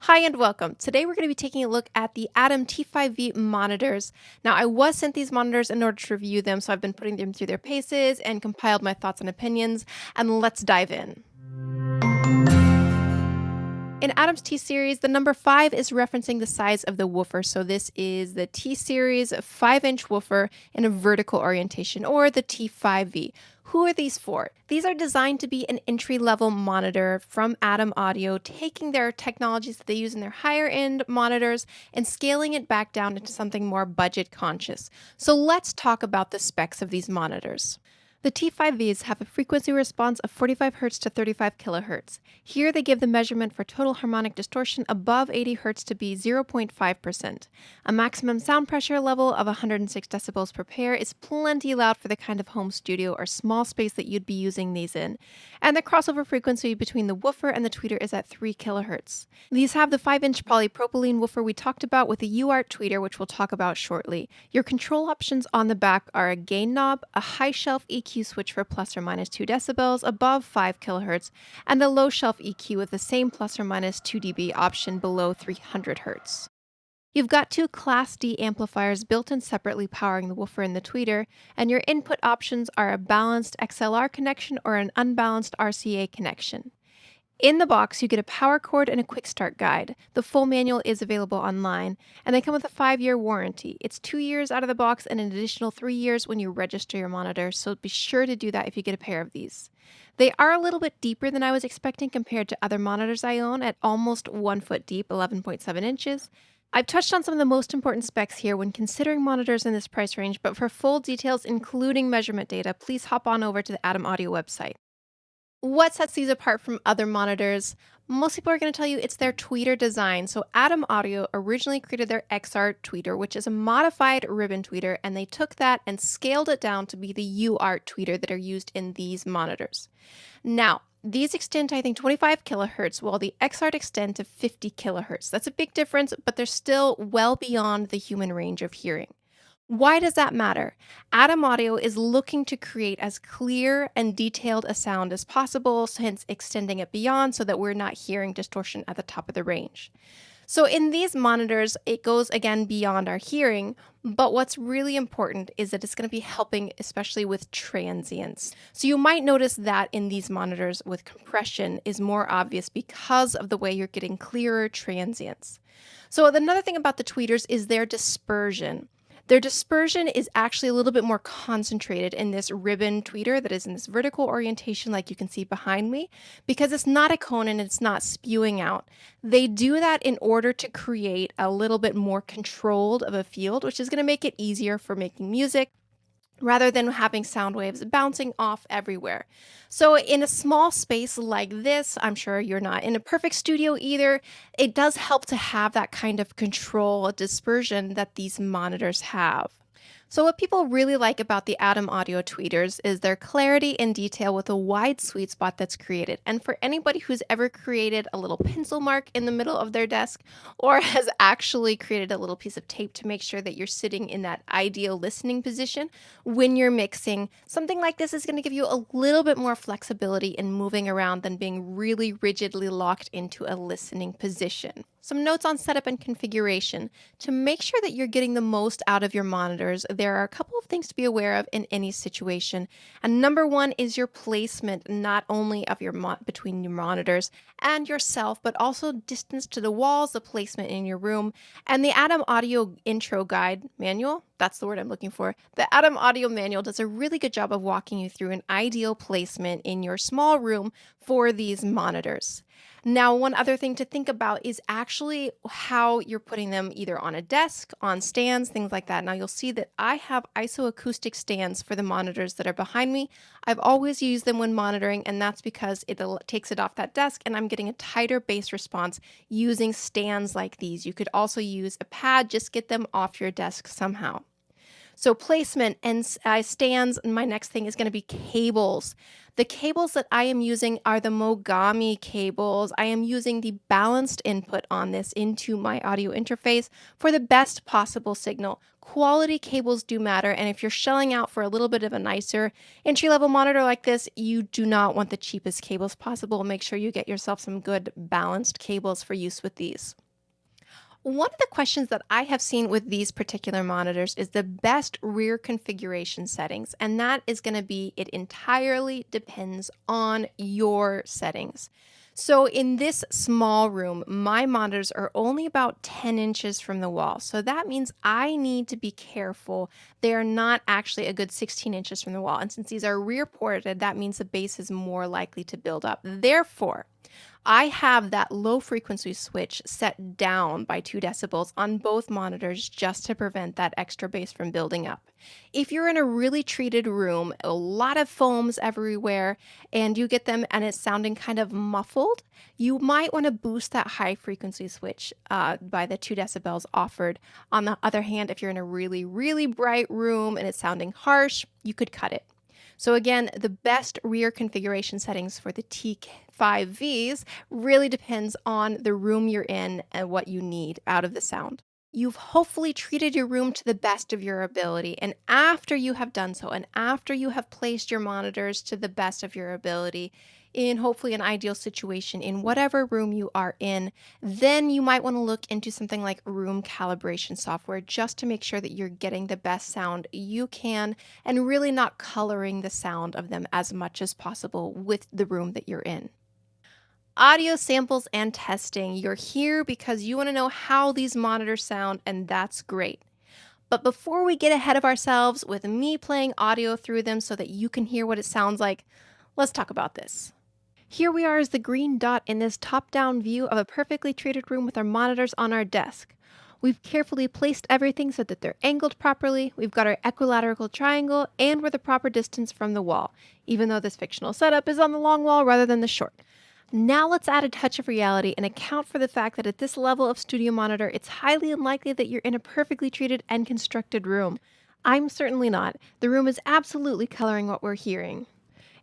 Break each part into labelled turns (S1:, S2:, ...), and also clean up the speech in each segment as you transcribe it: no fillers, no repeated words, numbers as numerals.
S1: Hi and welcome. Today we're going to be taking a look at the Adam T5V monitors. Now, I was sent these monitors in order to review them, so I've been putting them through their paces and compiled my thoughts and opinions, and let's dive in. In Adam's T series, the number 5 is referencing the size of the woofer. So this is the T series 5-inch woofer in a vertical orientation, or the T5V. Who are these for? These are designed to be an entry-level monitor from Adam Audio, taking their technologies that they use in their higher-end monitors and scaling it back down into something more budget-conscious. So let's talk about the specs of these monitors. The T5Vs have a frequency response of 45 Hz to 35 kHz. Here they give the measurement for total harmonic distortion above 80 Hz to be 0.5%. A maximum sound pressure level of 106 decibels per pair is plenty loud for the kind of home studio or small space that you'd be using these in. And the crossover frequency between the woofer and the tweeter is at 3 kHz. These have the 5-inch polypropylene woofer we talked about with the UART tweeter, which we'll talk about shortly. Your control options on the back are a gain knob, a high shelf EQ switch for plus or minus 2 decibels above 5 kHz, and a low shelf EQ with the same plus or minus 2 dB option below 300 Hz. You've got two Class D amplifiers built in separately powering the woofer and the tweeter, and your input options are a balanced XLR connection or an unbalanced RCA connection. In the box, you get a power cord and a quick start guide. The full manual is available online, and they come with a 5-year warranty. It's 2 years out of the box and an additional 3 years when you register your monitor, so be sure to do that if you get a pair of these. They are a little bit deeper than I was expecting compared to other monitors I own at almost 1 foot deep, 11.7 inches. I've touched on some of the most important specs here when considering monitors in this price range, but for full details, including measurement data, please hop on over to the Adam Audio website. What sets these apart from other monitors? Most people are going to tell you it's their tweeter design. So Adam Audio originally created their XR tweeter, which is a modified ribbon tweeter, and they took that and scaled it down to be the UART tweeter that are used in these monitors. Now, these extend to, I think, 25 kilohertz, while the XR extend to 50 kilohertz. That's a big difference, but they're still well beyond the human range of hearing. Why does that matter? Adam Audio is looking to create as clear and detailed a sound as possible, hence extending it beyond so that we're not hearing distortion at the top of the range. So in these monitors, it goes again beyond our hearing, but what's really important is that it's going to be helping especially with transients. So you might notice that in these monitors with compression is more obvious because of the way you're getting clearer transients. So another thing about the tweeters is their dispersion. Their dispersion is actually a little bit more concentrated in this ribbon tweeter that is in this vertical orientation like you can see behind me, because it's not a cone and it's not spewing out. They do that in order to create a little bit more controlled of a field, which is going to make it easier for making music, rather than having sound waves bouncing off everywhere. So in a small space like this, I'm sure you're not in a perfect studio either, it does help to have that kind of control dispersion that these monitors have. So what people really like about the Adam Audio tweeters is their clarity and detail with a wide sweet spot that's created. And for anybody who's ever created a little pencil mark in the middle of their desk, or has actually created a little piece of tape to make sure that you're sitting in that ideal listening position when you're mixing, something like this is going to give you a little bit more flexibility in moving around than being really rigidly locked into a listening position. Some notes on setup and configuration. To make sure that you're getting the most out of your monitors, there are a couple of things to be aware of in any situation. And number one is your placement, not only of your between your monitors and yourself, but also distance to the walls, the placement in your room, and the Adam Audio intro guide manual. That's the word I'm looking for. The Adam Audio manual does a really good job of walking you through an ideal placement in your small room for these monitors. Now, one other thing to think about is actually how you're putting them either on a desk, on stands, things like that. Now, you'll see that I have isoacoustic stands for the monitors that are behind me. I've always used them when monitoring, and that's because it takes it off that desk, and I'm getting a tighter bass response using stands like these. You could also use a pad, just get them off your desk somehow. So placement and stands, and my next thing is going to be cables. The cables that I am using are the Mogami cables. I am using the balanced input on this into my audio interface for the best possible signal. Quality cables do matter, and if you're shelling out for a little bit of a nicer entry-level monitor like this, you do not want the cheapest cables possible. Make sure you get yourself some good balanced cables for use with these. One of the questions that I have seen with these particular monitors is the best rear configuration settings, and that is going to be it entirely depends on your settings. So in this small room, my monitors are only about 10 inches from the wall. So that means I need to be careful. They are not actually a good 16 inches from the wall. And since these are rear ported, that means the bass is more likely to build up. Therefore, I have that low frequency switch set down by 2 decibels on both monitors just to prevent that extra bass from building up. If you're in a really treated room, a lot of foams everywhere, and you get them and it's sounding kind of muffled, you might want to boost that high frequency switch by the 2 decibels offered. On the other hand, if you're in a really, really bright room and it's sounding harsh, you could cut it. So again, the best rear configuration settings for the T5Vs really depends on the room you're in and what you need out of the sound. You've hopefully treated your room to the best of your ability, and after you have done so, and after you have placed your monitors to the best of your ability, in hopefully an ideal situation in whatever room you are in, then you might want to look into something like room calibration software just to make sure that you're getting the best sound you can and really not coloring the sound of them as much as possible with the room that you're in. Audio samples and testing. You're here because you want to know how these monitors sound, and that's great. But before we get ahead of ourselves with me playing audio through them so that you can hear what it sounds like, let's talk about this. Here we are as the green dot in this top-down view of a perfectly treated room with our monitors on our desk. We've carefully placed everything so that they're angled properly, we've got our equilateral triangle, and we're the proper distance from the wall, even though this fictional setup is on the long wall rather than the short. Now let's add a touch of reality and account for the fact that at this level of studio monitor, it's highly unlikely that you're in a perfectly treated and constructed room. I'm certainly not. The room is absolutely coloring what we're hearing.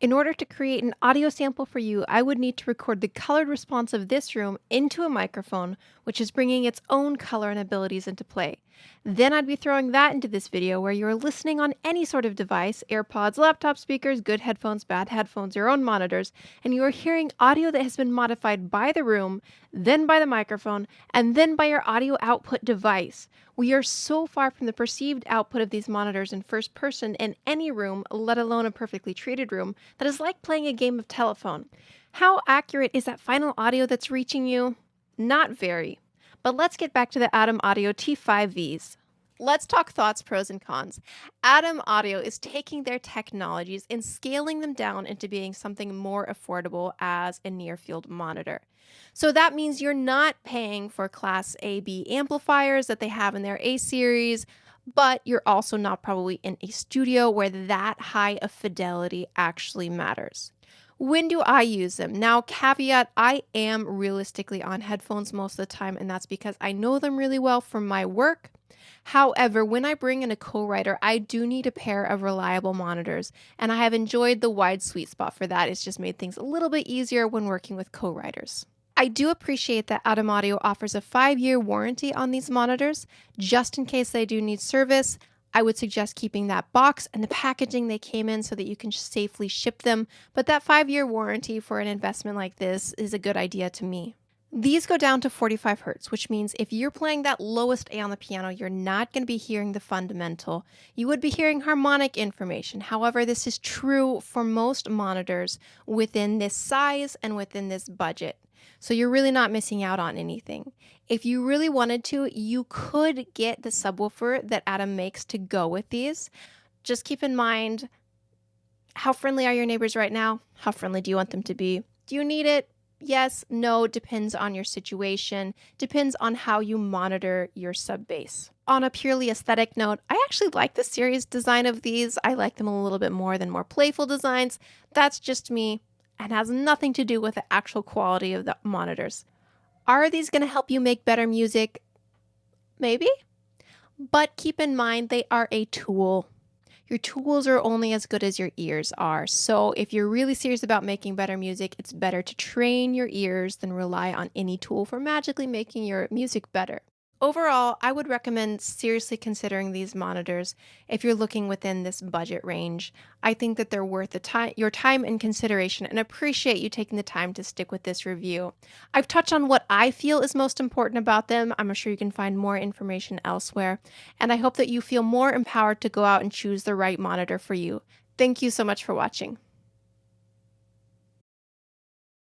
S1: In order to create an audio sample for you, I would need to record the colored response of this room into a microphone, which is bringing its own color and abilities into play. Then I'd be throwing that into this video where you're listening on any sort of device, AirPods, laptop speakers, good headphones, bad headphones, your own monitors, and you are hearing audio that has been modified by the room, then by the microphone, and then by your audio output device. We are so far from the perceived output of these monitors in first person in any room, let alone a perfectly treated room, that is like playing a game of telephone. How accurate is that final audio that's reaching you? Not very. But let's get back to the Adam Audio T5Vs. Let's talk thoughts, pros, and cons. Adam Audio is taking their technologies and scaling them down into being something more affordable as a near-field monitor. So that means you're not paying for Class AB amplifiers that they have in their A series, but you're also not probably in a studio where that high of fidelity actually matters. When do I use them? Now, caveat, I am realistically on headphones most of the time, and that's because I know them really well from my work. However, when I bring in a co-writer, I do need a pair of reliable monitors, and I have enjoyed the wide sweet spot for that. It's just made things a little bit easier when working with co-writers. I do appreciate that Adam Audio offers a 5-year warranty on these monitors. Just in case they do need service, I would suggest keeping that box and the packaging they came in so that you can safely ship them. But that 5-year warranty for an investment like this is a good idea to me. These go down to 45 Hz, which means if you're playing that lowest A on the piano, you're not going to be hearing the fundamental. You would be hearing harmonic information. However, this is true for most monitors within this size and within this budget. So you're really not missing out on anything. If you really wanted to, you could get the subwoofer that Adam makes to go with these. Just keep in mind, how friendly are your neighbors right now? How friendly do you want them to be? Do you need it? Yes, no, depends on your situation, depends on how you monitor your sub bass. On a purely aesthetic note, I actually like the series design of these. I like them a little bit more than more playful designs. That's just me and has nothing to do with the actual quality of the monitors. Are these going to help you make better music? Maybe. But keep in mind, they are a tool. Your tools are only as good as your ears are. So if you're really serious about making better music, it's better to train your ears than rely on any tool for magically making your music better. Overall, I would recommend seriously considering these monitors if you're looking within this budget range. I think that they're worth your time and consideration, and appreciate you taking the time to stick with this review. I've touched on what I feel is most important about them. I'm sure you can find more information elsewhere, and I hope that you feel more empowered to go out and choose the right monitor for you. Thank you so much for watching.